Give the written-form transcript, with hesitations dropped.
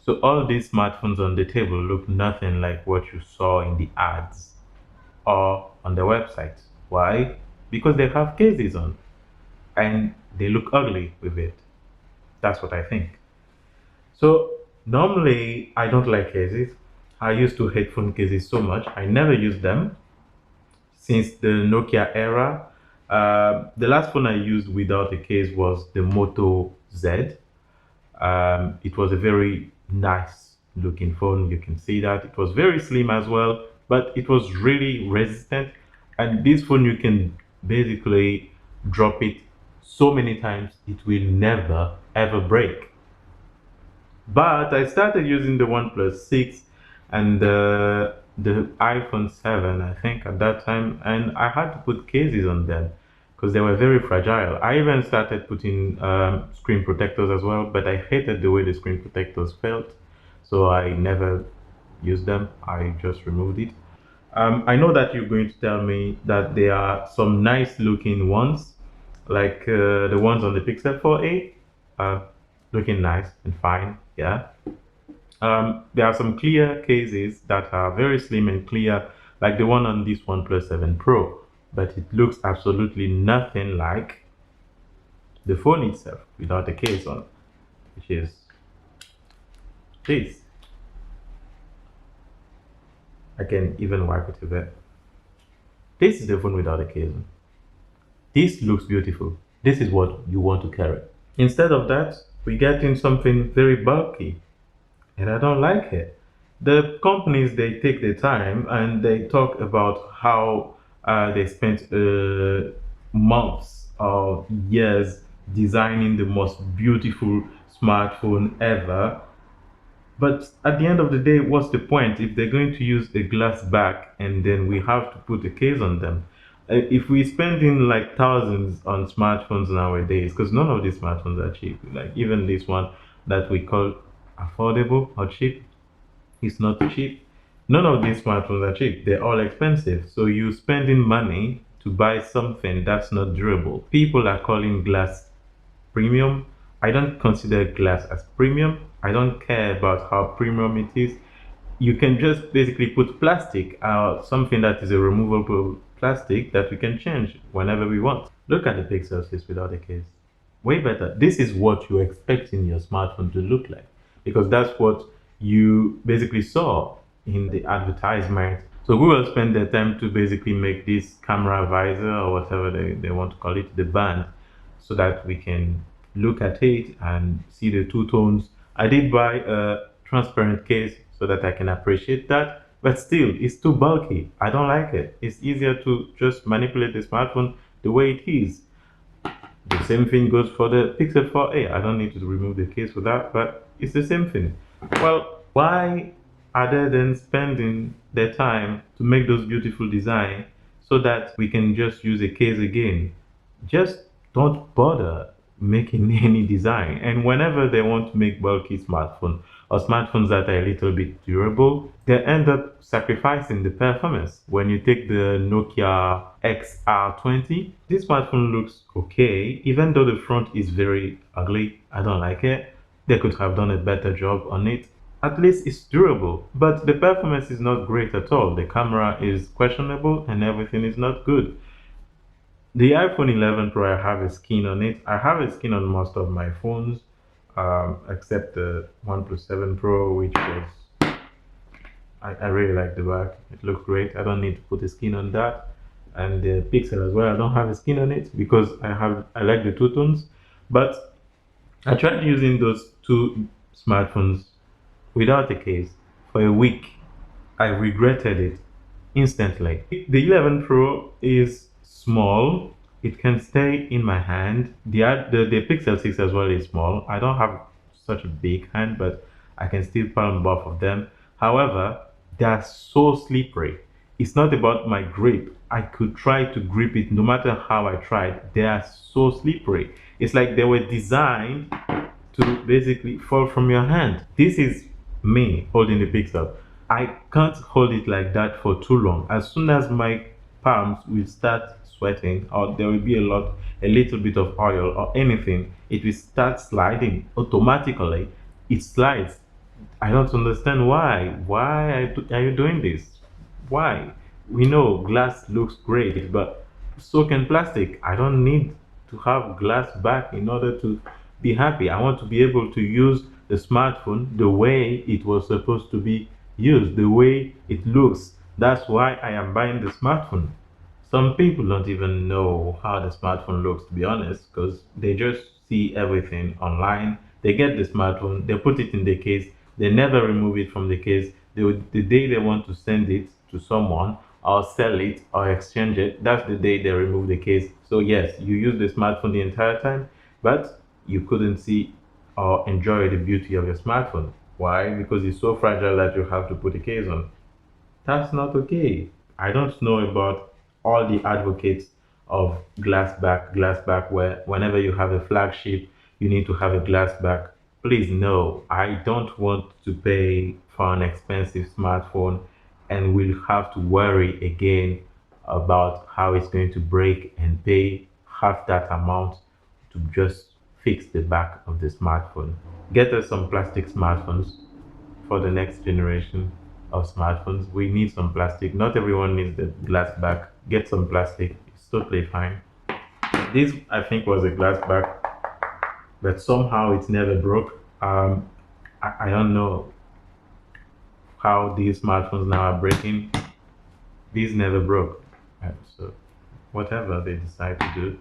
So all these smartphones on the table look nothing like what you saw in the ads or on the website. Why? Because they have cases on and they look ugly with it. That's what I think. So normally I don't like cases. I used to hate phone cases so much. I never use them since the Nokia era. The last phone I used without a case was the Moto Z. It was a very nice looking phone. You can see that it was very slim as well, but it was really resistant. And this phone, you can basically drop it so many times, it will never ever break. But I started using the OnePlus 6 and the iPhone 7, I think, at that time, and I had to put cases on them because they were very fragile. I even started putting screen protectors as well, but I hated the way the screen protectors felt, so I never used them. I just removed it. I know that you're going to tell me that there are some nice looking ones, like the ones on the Pixel 4a, uh, looking nice and fine, yeah. There are some clear cases that are very slim and clear, like the one on this OnePlus 7 Pro, but it looks absolutely nothing like the phone itself without a case on, which is this. I can even wipe it a bit. This is the phone without a case on. This looks beautiful. This is what you want to carry. Instead of that, we get in something very bulky, and I don't like it. The companies, they take their time and they talk about how they spent months or years designing the most beautiful smartphone ever. But at the end of the day, what's the point if they're going to use a glass back and then we have to put a case on them? If we spending like thousands on smartphones nowadays, because none of these smartphones are cheap, like even this one that we call affordable or cheap, it's not cheap. None of these smartphones are cheap. They're all expensive. So you spending money to buy something that's not durable. People are calling glass premium. I don't consider glass as premium. I don't care about how premium it is. You can just basically put plastic, something that is a removable plastic that we can change whenever we want. Look at the Pixel 6 without a case. Way better. This is what you're expecting your smartphone to look like because that's what you basically saw in the advertisement. So Google spent their time to basically make this camera visor or whatever they want to call it, the band, so that we can look at it and see the two tones. I did buy a transparent case so that I can appreciate that, but still it's too bulky. I don't like it. It's easier to just manipulate the smartphone the way it is. The same thing goes for the Pixel 4a. I don't need to remove the case for that, but it's the same thing. Well, why are they then spending their time to make those beautiful designs so that we can just use a case again? Just don't bother making any design. And whenever they want to make bulky smartphone or smartphones that are a little bit durable, they end up sacrificing the performance. When you take the Nokia Xr20, this smartphone looks okay, even though the front is very ugly. I don't like it. They could have done a better job on it. At least it's durable, but the performance is not great at all. The camera is questionable and everything is not good. The iPhone 11 Pro, I have a skin on it. I have a skin on most of my phones, except the OnePlus 7 Pro, which was, I really like the back. It looks great. I don't need to put a skin on that. And the Pixel as well, I don't have a skin on it because I like the two tones. But I tried using those two smartphones without a case for a week. I regretted it instantly. The 11 Pro is small. It can stay in my hand. The Pixel 6 as well is small. I don't have such a big hand, but I can still palm both of them. However, they are so slippery. It's not about my grip. I could try to grip it no matter how I tried. They are so slippery. It's like they were designed to basically fall from your hand. This is me holding the Pixel. I can't hold it like that for too long. As soon as my palms will start sweating or there will be a little bit of oil or anything, it will start sliding automatically. It slides. I don't understand why. Are you doing this? Why? We know glass looks great, but so can plastic. I don't need to have glass back in order to be happy. I want to be able to use the smartphone the way it was supposed to be used, the way it looks. That's why I am buying the smartphone. Some people don't even know how the smartphone looks, to be honest, because they just see everything online. They get the smartphone, they put it in the case, they never remove it from the case. The day they want to send it to someone or sell it or exchange it, that's the day they remove the case. So, yes, you use the smartphone the entire time, but you couldn't see or enjoy the beauty of your smartphone. Why? Because it's so fragile that you have to put a case on. That's not okay. I don't know about all the advocates of glass back, where whenever you have a flagship, you need to have a glass back. Please, no, I don't want to pay for an expensive smartphone and will have to worry again about how it's going to break and pay half that amount to just fix the back of the smartphone. Get us some plastic smartphones for the next generation of smartphones. We need some plastic. Not everyone needs the glass back. Get some plastic. It's totally fine. This, I think, was a glass back, but somehow it's never broke. I don't know how these smartphones now are breaking. These never broke. So whatever they decide to do,